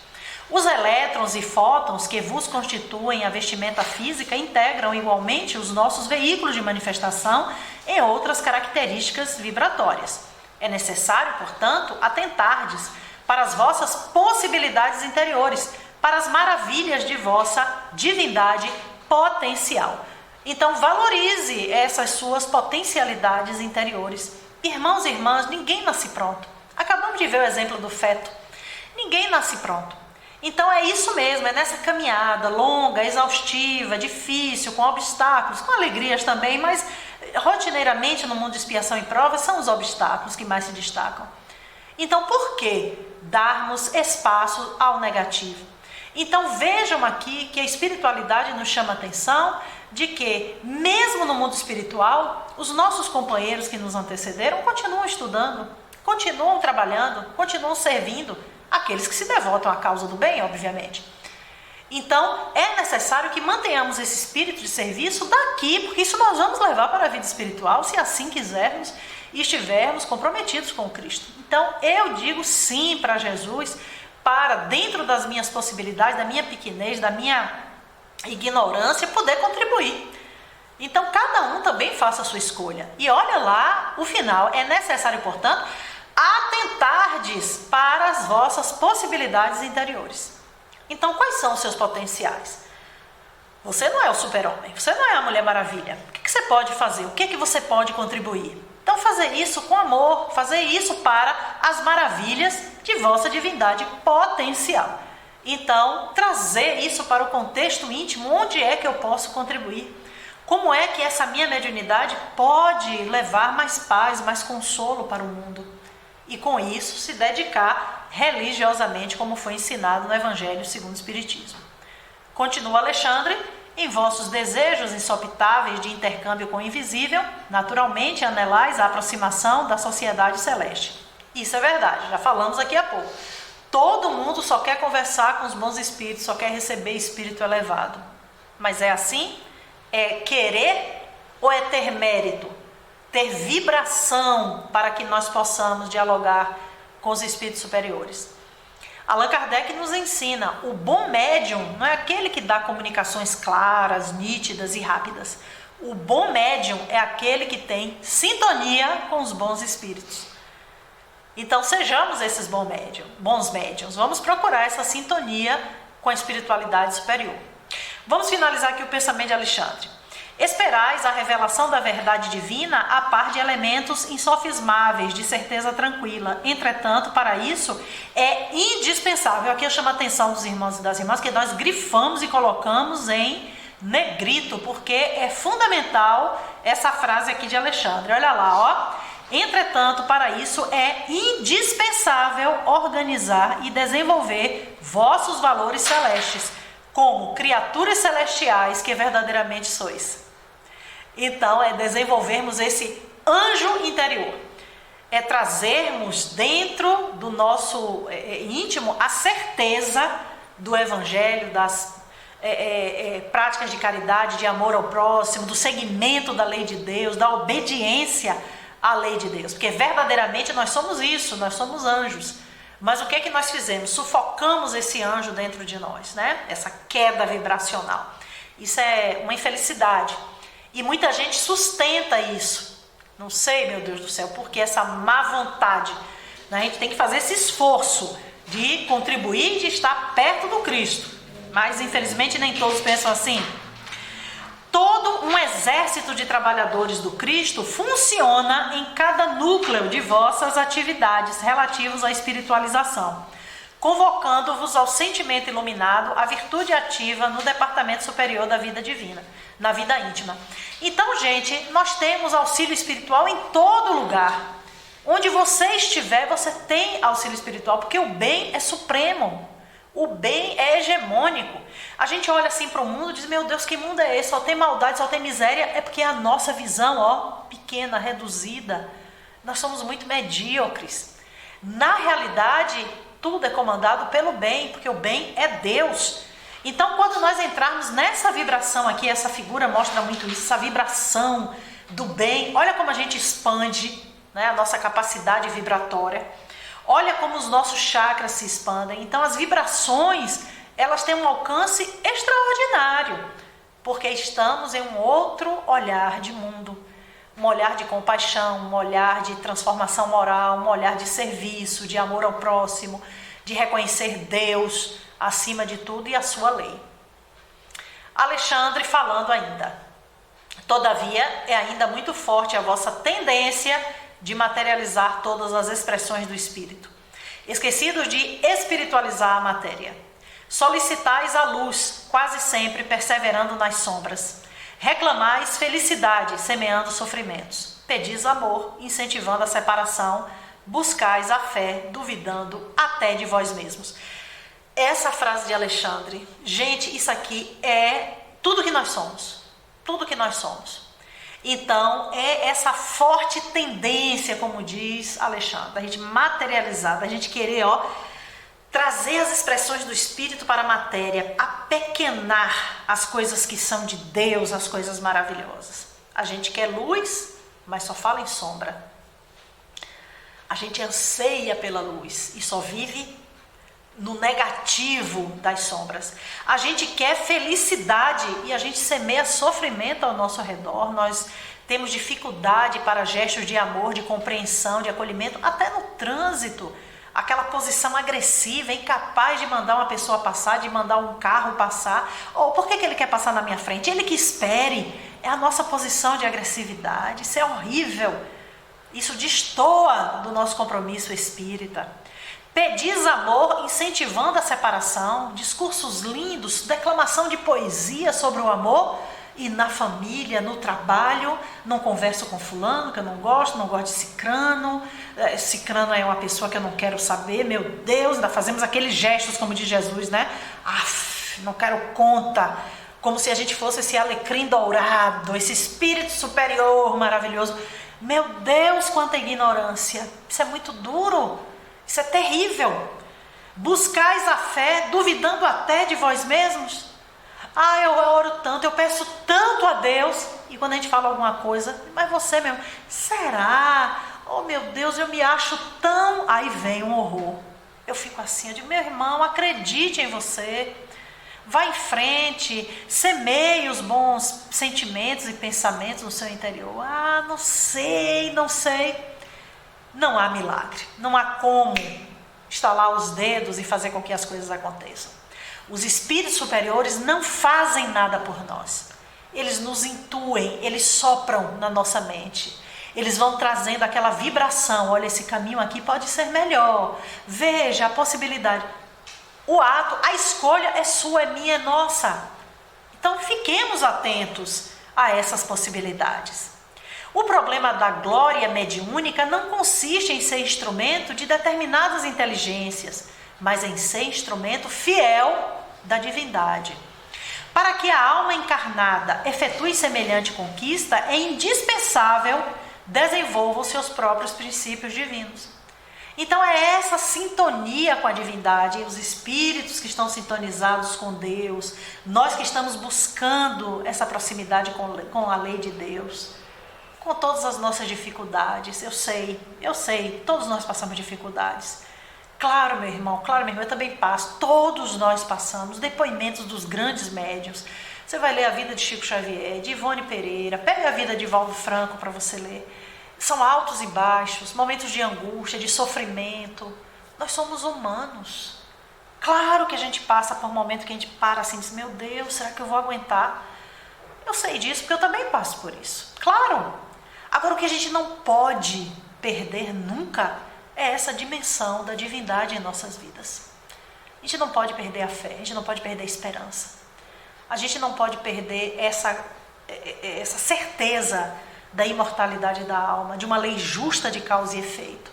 Os elétrons e fótons que vos constituem a vestimenta física integram igualmente os nossos veículos de manifestação em outras características vibratórias. É necessário, portanto, atentardes para as vossas possibilidades interiores, para as maravilhas de vossa divindade potencial. Então, valorize essas suas potencialidades interiores. Irmãos e irmãs, ninguém nasce pronto. Acabamos de ver o exemplo do feto. Ninguém nasce pronto. Então, é isso mesmo, é nessa caminhada longa, exaustiva, difícil, com obstáculos, com alegrias também, mas rotineiramente no mundo de expiação e prova são os obstáculos que mais se destacam. Então, por que darmos espaço ao negativo? Então, vejam aqui que a espiritualidade nos chama a atenção de que, mesmo no mundo espiritual, os nossos companheiros que nos antecederam continuam estudando, continuam trabalhando, continuam servindo aqueles que se devotam à causa do bem, obviamente. Então, é necessário que mantenhamos esse espírito de serviço daqui, porque isso nós vamos levar para a vida espiritual, se assim quisermos e estivermos comprometidos com Cristo. Então, eu digo sim para Jesus, para, dentro das minhas possibilidades, da minha pequenez, da minha ignorância, poder contribuir. Então, cada um também faça a sua escolha. E olha lá o final. É necessário, portanto, atentardes para as vossas possibilidades interiores. Então, quais são os seus potenciais? Você não é o super-homem, você não é a Mulher Maravilha. O que você pode fazer? O que você pode contribuir? Então, fazer isso com amor, fazer isso para as maravilhas de vossa divindade potencial. Então, trazer isso para o contexto íntimo, onde é que eu posso contribuir? Como é que essa minha mediunidade pode levar mais paz, mais consolo para o mundo? E com isso se dedicar religiosamente, como foi ensinado no Evangelho segundo o Espiritismo. Continua Alexandre: em vossos desejos insopitáveis de intercâmbio com o invisível, naturalmente anelais a aproximação da sociedade celeste. Isso é verdade, já falamos aqui há pouco. Todo mundo só quer conversar com os bons espíritos, só quer receber espírito elevado. Mas é assim? É querer ou é ter mérito? Ter vibração para que nós possamos dialogar com os espíritos superiores. Allan Kardec nos ensina: o bom médium não é aquele que dá comunicações claras, nítidas e rápidas. O bom médium é aquele que tem sintonia com os bons espíritos. Então, sejamos esses bons médiums. Vamos procurar essa sintonia com a espiritualidade superior. Vamos finalizar aqui o pensamento de Alexandre. Esperais a revelação da verdade divina a par de elementos insofismáveis, de certeza tranquila. Entretanto, para isso é indispensável, aqui eu chamo a atenção dos irmãos e das irmãs, que nós grifamos e colocamos em negrito, porque é fundamental essa frase aqui de Alexandre. Olha lá, ó. Entretanto, para isso é indispensável organizar e desenvolver vossos valores celestes, como criaturas celestiais que verdadeiramente sois. Então, é desenvolvermos esse anjo interior. É trazermos dentro do nosso íntimo a certeza do evangelho, das práticas de caridade, de amor ao próximo, do seguimento da lei de Deus, da obediência à lei de Deus. Porque verdadeiramente nós somos isso, nós somos anjos. Mas o que é que nós fizemos? Sufocamos esse anjo dentro de nós, né? Essa queda vibracional. Isso é uma infelicidade. E muita gente sustenta isso. Não sei, meu Deus do céu, porque essa má vontade, né? A gente tem que fazer esse esforço de contribuir, de estar perto do Cristo. Mas infelizmente nem todos pensam assim. Todo um exército de trabalhadores do Cristo funciona em cada núcleo de vossas atividades relativas à espiritualização, convocando-vos ao sentimento iluminado, à virtude ativa no departamento superior da vida divina, na vida íntima. Então, gente, nós temos auxílio espiritual em todo lugar. Onde você estiver, você tem auxílio espiritual, porque o bem é supremo. O bem é hegemônico. A gente olha assim para o mundo e diz, meu Deus, que mundo é esse? Só tem maldade, só tem miséria. É porque a nossa visão, pequena, reduzida. Nós somos muito medíocres. Na realidade, tudo é comandado pelo bem, porque o bem é Deus. Então, quando nós entrarmos nessa vibração aqui, essa figura mostra muito isso, essa vibração do bem. Olha como a gente expande, né, a nossa capacidade vibratória. Olha como os nossos chakras se expandem. Então as vibrações, elas têm um alcance extraordinário, porque estamos em um outro olhar de mundo, um olhar de compaixão, um olhar de transformação moral, um olhar de serviço, de amor ao próximo, de reconhecer Deus acima de tudo e a sua lei. Alexandre falando ainda. Todavia, é ainda muito forte a vossa tendência de materializar todas as expressões do Espírito, esquecidos de espiritualizar a matéria. Solicitais a luz, quase sempre perseverando nas sombras. Reclamais felicidade, semeando sofrimentos. Pedis amor, incentivando a separação. Buscais a fé, duvidando até de vós mesmos. Essa frase de Alexandre, gente, isso aqui é tudo que nós somos. Tudo que nós somos. Então, é essa forte tendência, como diz Alexandre, da gente materializar, da gente querer, trazer as expressões do Espírito para a matéria, apequenar as coisas que são de Deus, as coisas maravilhosas. A gente quer luz, mas só fala em sombra. A gente anseia pela luz e só vive no negativo das sombras. A gente quer felicidade e a gente semeia sofrimento ao nosso redor. Nós temos dificuldade para gestos de amor, de compreensão, de acolhimento, até no trânsito. Aquela posição agressiva, incapaz de mandar uma pessoa passar, de mandar um carro passar. Ou por que ele quer passar na minha frente? Ele que espere. É a nossa posição de agressividade. Isso é horrível. Isso destoa do nosso compromisso espírita. Pedis amor, incentivando a separação, discursos lindos, declamação de poesia sobre o amor, e na família, no trabalho, não converso com fulano, que eu não gosto de cicrano, cicrano é uma pessoa que eu não quero saber, meu Deus, ainda fazemos aqueles gestos como de Jesus, né? Não quero conta, como se a gente fosse esse alecrim dourado, esse espírito superior maravilhoso. Meu Deus, quanta ignorância, isso é muito duro. Isso é terrível. Buscais a fé, duvidando até de vós mesmos. Eu oro tanto, eu peço tanto a Deus. E quando a gente fala alguma coisa, mas você mesmo, será? Oh meu Deus, eu me acho tão... Aí vem um horror. Eu fico assim, eu digo, meu irmão, acredite em você. Vá em frente, semeie os bons sentimentos e pensamentos no seu interior. Não sei. Não há milagre, não há como estalar os dedos e fazer com que as coisas aconteçam. Os espíritos superiores não fazem nada por nós. Eles nos intuem, eles sopram na nossa mente. Eles vão trazendo aquela vibração, olha, esse caminho aqui pode ser melhor. Veja a possibilidade. O ato, a escolha é sua, é minha, é nossa. Então fiquemos atentos a essas possibilidades. O problema da glória mediúnica não consiste em ser instrumento de determinadas inteligências, mas em ser instrumento fiel da divindade. Para que a alma encarnada efetue semelhante conquista, é indispensável desenvolva os seus próprios princípios divinos. Então é essa sintonia com a divindade, os espíritos que estão sintonizados com Deus, nós que estamos buscando essa proximidade com a lei de Deus, com todas as nossas dificuldades. Eu sei, todos nós passamos dificuldades. Claro, meu irmão, eu também passo, todos nós passamos, depoimentos dos grandes médiuns. Você vai ler a vida de Chico Xavier, de Ivone Pereira, pega a vida de Valdo Franco para você ler. São altos e baixos, momentos de angústia, de sofrimento. Nós somos humanos. Claro que a gente passa por um momento que a gente para assim e diz, meu Deus, será que eu vou aguentar? Eu sei disso porque eu também passo por isso. Claro. Agora o que a gente não pode perder nunca é essa dimensão da divindade em nossas vidas. A gente não pode perder a fé, a gente não pode perder a esperança. A gente não pode perder essa certeza da imortalidade da alma, de uma lei justa de causa e efeito.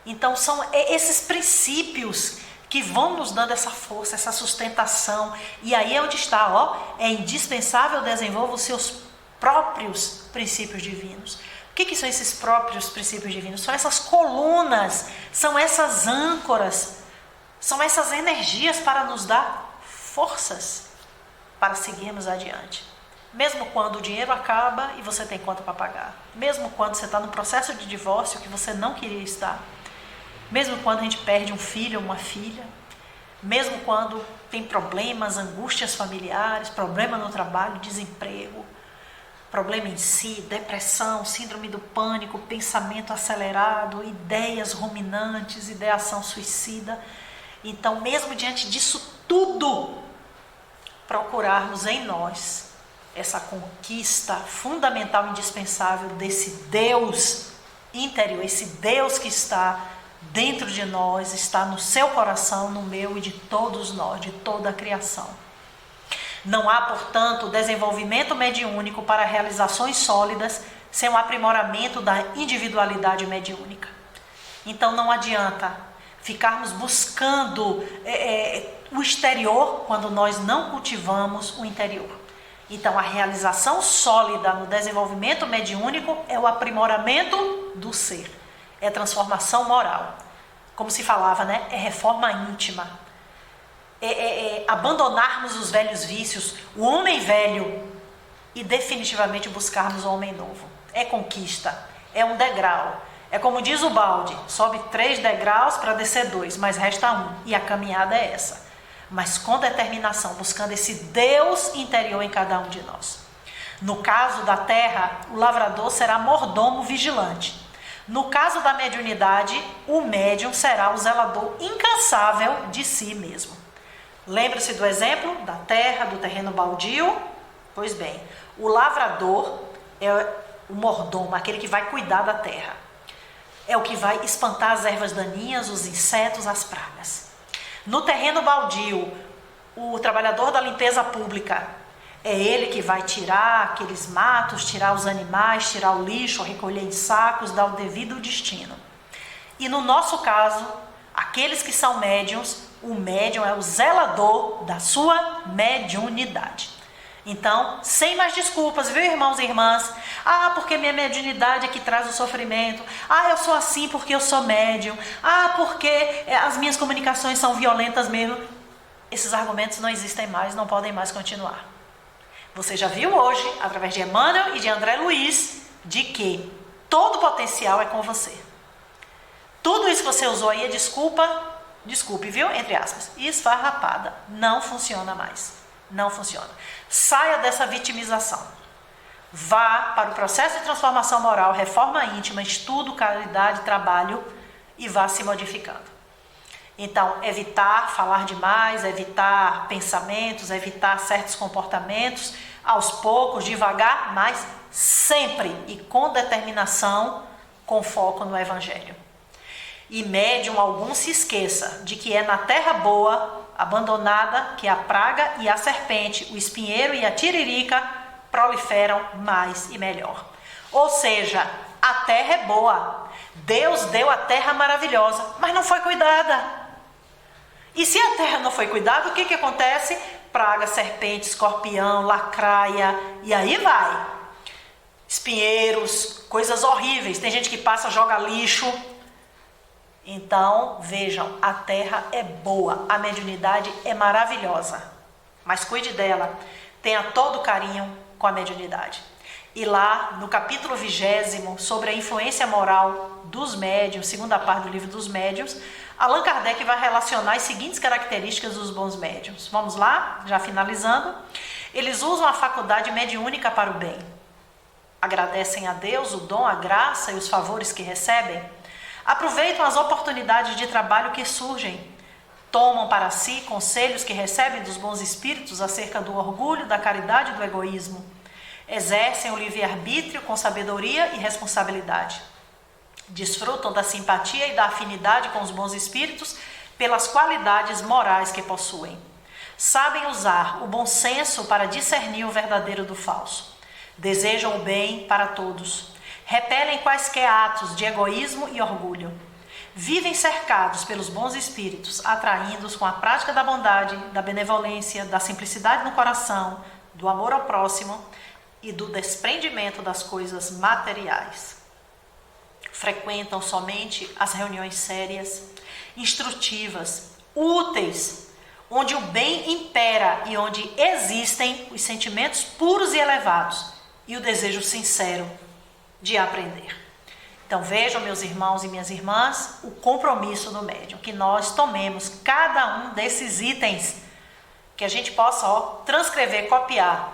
Então são esses princípios que vão nos dando essa força, essa sustentação. E aí é onde está, é indispensável desenvolver os seus próprios princípios divinos. O que são esses próprios princípios divinos? São essas colunas, são essas âncoras, são essas energias para nos dar forças para seguirmos adiante. Mesmo quando o dinheiro acaba e você tem conta para pagar. Mesmo quando você está no processo de divórcio que você não queria estar. Mesmo quando a gente perde um filho ou uma filha. Mesmo quando tem problemas, angústias familiares, problema no trabalho, desemprego, problema em si, depressão, síndrome do pânico, pensamento acelerado, ideias ruminantes, ideação suicida. Então, mesmo diante disso tudo, procurarmos em nós essa conquista fundamental, indispensável desse Deus interior, esse Deus que está dentro de nós, está no seu coração, no meu e de todos nós, de toda a criação. Não há, portanto, desenvolvimento mediúnico para realizações sólidas sem um aprimoramento da individualidade mediúnica. Então não adianta ficarmos buscando o exterior quando nós não cultivamos o interior. Então, a realização sólida no desenvolvimento mediúnico é o aprimoramento do ser, é transformação moral. Como se falava, né? É reforma íntima. É abandonarmos os velhos vícios, o homem velho, e definitivamente buscarmos o homem novo. É conquista, é um degrau. É como diz o balde, sobe 3 degraus para descer 2, mas resta 1. E a caminhada é essa. Mas com determinação, buscando esse Deus interior em cada um de nós. No caso da terra, o lavrador será mordomo vigilante. No caso da mediunidade, o médium será o zelador incansável de si mesmo. Lembra-se do exemplo da terra, do terreno baldio? Pois bem, o lavrador é o mordomo, aquele que vai cuidar da terra. É o que vai espantar as ervas daninhas, os insetos, as pragas. No terreno baldio, o trabalhador da limpeza pública é ele que vai tirar aqueles matos, tirar os animais, tirar o lixo, recolher em sacos, dar o devido destino. E no nosso caso, aqueles que são médiuns, o médium é o zelador da sua mediunidade. Então, sem mais desculpas, viu, irmãos e irmãs? Ah, porque minha mediunidade é que traz o sofrimento. Ah, eu sou assim porque eu sou médium. Ah, porque as minhas comunicações são violentas mesmo. Esses argumentos não existem mais, não podem mais continuar. Você já viu hoje, através de Emmanuel e de André Luiz, de que todo potencial é com você. Tudo isso que você usou aí é desculpe, viu? Entre aspas, esfarrapada. Não funciona mais. Não funciona. Saia dessa vitimização. Vá para o processo de transformação moral, reforma íntima, estudo, caridade, trabalho e vá se modificando. Então, evitar falar demais, evitar pensamentos, evitar certos comportamentos, aos poucos, devagar, mas sempre e com determinação, com foco no Evangelho. E médium algum se esqueça de que é na terra boa, abandonada, que a praga e a serpente, o espinheiro e a tiririca proliferam mais e melhor. Ou seja, a terra é boa. Deus deu a terra maravilhosa, mas não foi cuidada. E se a terra não foi cuidada, o que acontece? Praga, serpente, escorpião, lacraia, e aí vai. Espinheiros, coisas horríveis. Tem gente que passa, joga lixo. Então, vejam, a terra é boa, a mediunidade é maravilhosa. Mas cuide dela, tenha todo carinho com a mediunidade. E lá, no capítulo 20, sobre a influência moral dos médiuns, segunda parte do livro dos médiuns, Allan Kardec vai relacionar as seguintes características dos bons médiuns. Vamos lá, já finalizando. Eles usam a faculdade mediúnica para o bem. Agradecem a Deus o dom, a graça e os favores que recebem. Aproveitam as oportunidades de trabalho que surgem. Tomam para si conselhos que recebem dos bons espíritos acerca do orgulho, da caridade e do egoísmo. Exercem o livre-arbítrio com sabedoria e responsabilidade. Desfrutam da simpatia e da afinidade com os bons espíritos pelas qualidades morais que possuem. Sabem usar o bom senso para discernir o verdadeiro do falso. Desejam o bem para todos. Repelem quaisquer atos de egoísmo e orgulho. Vivem cercados pelos bons espíritos, atraindo-os com a prática da bondade, da benevolência, da simplicidade no coração, do amor ao próximo e do desprendimento das coisas materiais. Frequentam somente as reuniões sérias, instrutivas, úteis, onde o bem impera e onde existem os sentimentos puros e elevados e o desejo sincero de aprender. Então vejam, meus irmãos e minhas irmãs, o compromisso do médium, que nós tomemos cada um desses itens, que a gente possa transcrever, copiar,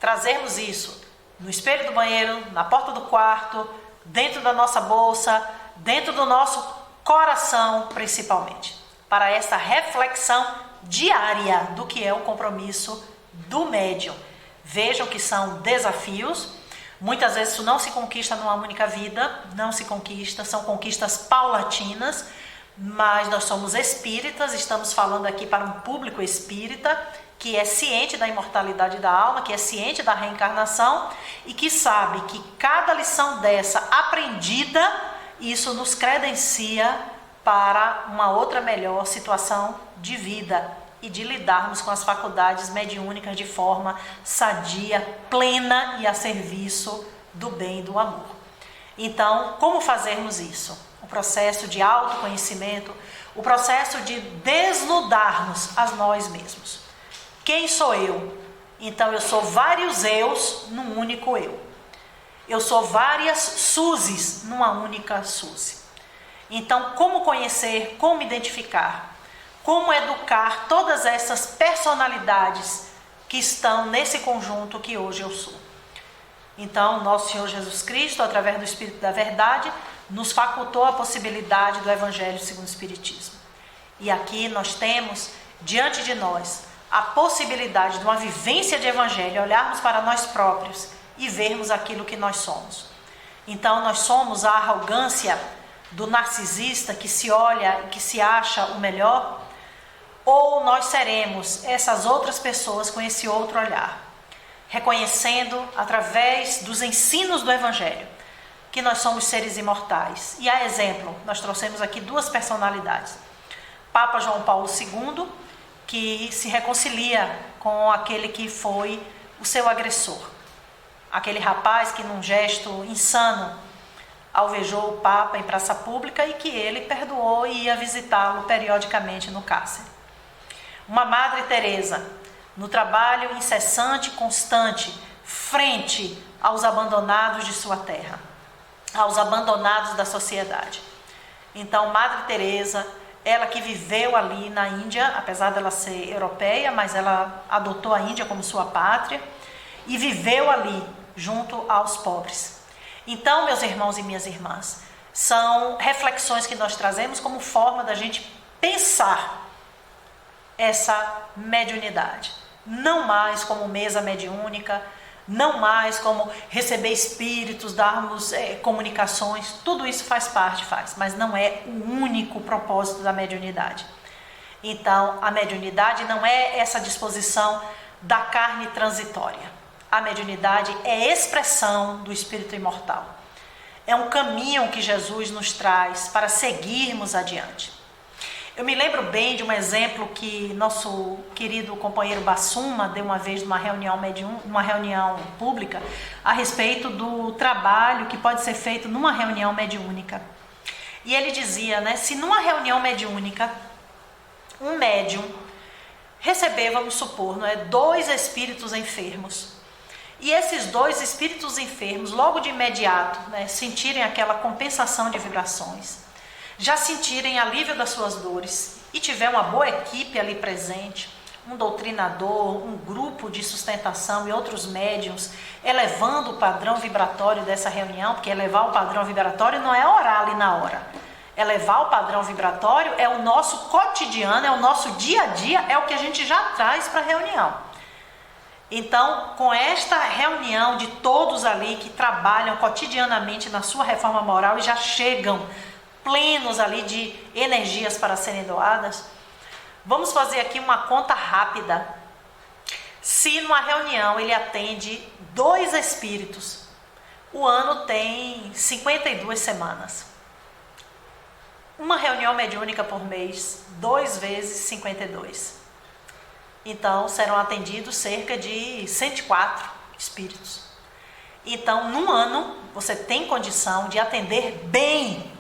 trazermos isso no espelho do banheiro, na porta do quarto, dentro da nossa bolsa, dentro do nosso coração, principalmente, para essa reflexão diária do que é o compromisso do médium. Vejam que são desafios. Muitas vezes isso não se conquista numa única vida, não se conquista, são conquistas paulatinas, mas nós somos espíritas, estamos falando aqui para um público espírita, que é ciente da imortalidade da alma, que é ciente da reencarnação e que sabe que cada lição dessa aprendida, isso nos credencia para uma outra melhor situação de vida e de lidarmos com as faculdades mediúnicas de forma sadia, plena e a serviço do bem e do amor. Então, como fazermos isso? O processo de autoconhecimento, o processo de desnudarmos a nós mesmos. Quem sou eu? Então, eu sou vários eus num único eu. Eu sou várias Suzes numa única Suzy. Então, como conhecer, como identificar? Como educar todas essas personalidades que estão nesse conjunto que hoje eu sou? Então, nosso Senhor Jesus Cristo, através do Espírito da Verdade, nos facultou a possibilidade do Evangelho segundo o Espiritismo. E aqui nós temos, diante de nós, a possibilidade de uma vivência de Evangelho, olharmos para nós próprios e vermos aquilo que nós somos. Então, nós somos a arrogância do narcisista que se olha, que se acha o melhor, ou nós seremos essas outras pessoas com esse outro olhar, reconhecendo através dos ensinos do Evangelho que nós somos seres imortais. E a exemplo, nós trouxemos aqui duas personalidades. Papa João Paulo II, que se reconcilia com aquele que foi o seu agressor. Aquele rapaz que num gesto insano alvejou o Papa em praça pública e que ele perdoou e ia visitá-lo periodicamente no cárcere. Uma Madre Teresa, no trabalho incessante e constante, frente aos abandonados de sua terra, aos abandonados da sociedade. Então, Madre Teresa, ela que viveu ali na Índia, apesar dela ser europeia, mas ela adotou a Índia como sua pátria e viveu ali junto aos pobres. Então, meus irmãos e minhas irmãs, são reflexões que nós trazemos como forma da gente pensar essa mediunidade. Não mais como mesa mediúnica, não mais como receber espíritos, darmos comunicações, tudo isso faz parte, mas não é o único propósito da mediunidade. Então, a mediunidade não é essa disposição da carne transitória. a mediunidade é expressão do espírito imortal. É um caminho que Jesus nos traz para seguirmos adiante. Eu me lembro bem de um exemplo que nosso querido companheiro Bassuma deu uma vez numa reunião pública a respeito do trabalho que pode ser feito numa reunião mediúnica. E ele dizia, né, se numa reunião mediúnica um médium receber, vamos supor, não é, 2 espíritos enfermos, e esses 2 espíritos enfermos logo de imediato, né, sentirem aquela compensação de vibrações, já sentirem alívio das suas dores e tiver uma boa equipe ali presente, um doutrinador, um grupo de sustentação e outros médiuns elevando o padrão vibratório dessa reunião, porque elevar o padrão vibratório não é orar ali na hora. Elevar o padrão vibratório é o nosso cotidiano, é o nosso dia a dia, é o que a gente já traz para a reunião. Então, com esta reunião de todos ali que trabalham cotidianamente na sua reforma moral e já chegam plenos ali de energias para serem doadas, vamos fazer aqui uma conta rápida. Se numa reunião ele atende 2 espíritos, o ano tem 52 semanas. Uma reunião mediúnica por mês, 2 vezes 52. Então, serão atendidos cerca de 104 espíritos. Então, num ano, você tem condição de atender bem,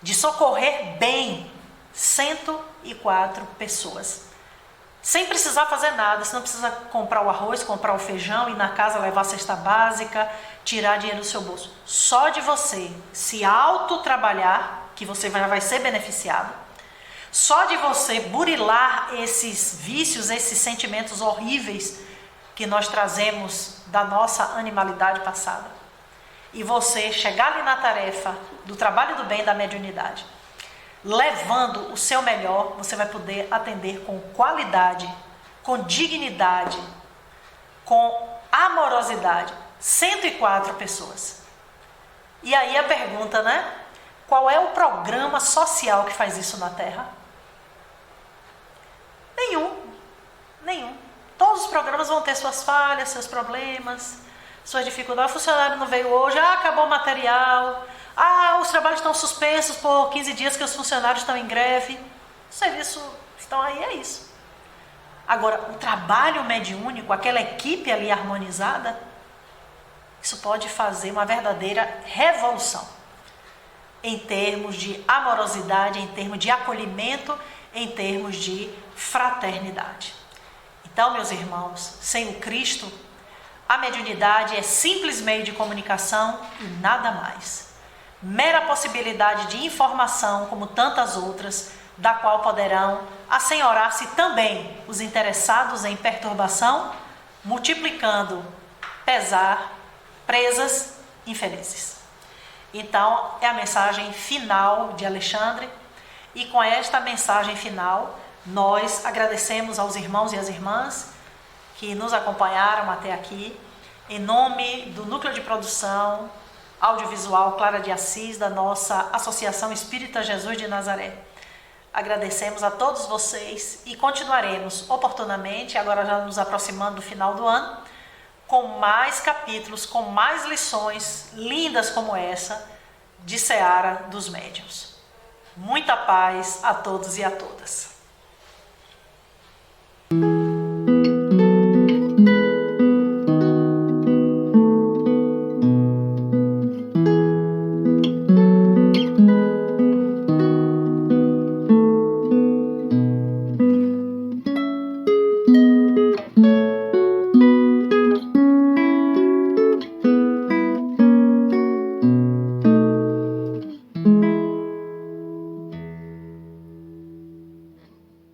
de socorrer bem 104 pessoas. Sem precisar fazer nada, você não precisa comprar o arroz, comprar o feijão, ir na casa levar a cesta básica, tirar dinheiro do seu bolso. Só de você se autotrabalhar, que você vai ser beneficiado. Só de você burilar esses vícios, esses sentimentos horríveis que nós trazemos da nossa animalidade passada. E você chegar ali na tarefa do trabalho do bem da mediunidade, levando o seu melhor, você vai poder atender com qualidade, com dignidade, com amorosidade, 104 pessoas. E aí a pergunta, né? Qual é o programa social que faz isso na Terra? Nenhum. Todos os programas vão ter suas falhas, seus problemas, suas dificuldades. O funcionário não veio hoje, acabou o material, os trabalhos estão suspensos por 15 dias que os funcionários estão em greve. O serviço estão aí, é isso. Agora, o trabalho mediúnico, aquela equipe ali harmonizada, isso pode fazer uma verdadeira revolução em termos de amorosidade, em termos de acolhimento, em termos de fraternidade. Então, meus irmãos, sem o Cristo, a mediunidade é simples meio de comunicação e nada mais. Mera possibilidade de informação, como tantas outras, da qual poderão assenhorar-se também os interessados em perturbação, multiplicando pesar, presas, infelizes. Então, é a mensagem final de Alexandre, e com esta mensagem final, nós agradecemos aos irmãos e às irmãs que nos acompanharam até aqui, em nome do Núcleo de Produção Audiovisual Clara de Assis, da nossa Associação Espírita Jesus de Nazaré. Agradecemos a todos vocês e continuaremos oportunamente, agora já nos aproximando do final do ano, com mais capítulos, com mais lições lindas como essa de Seara dos Médiuns. Muita paz a todos e a todas.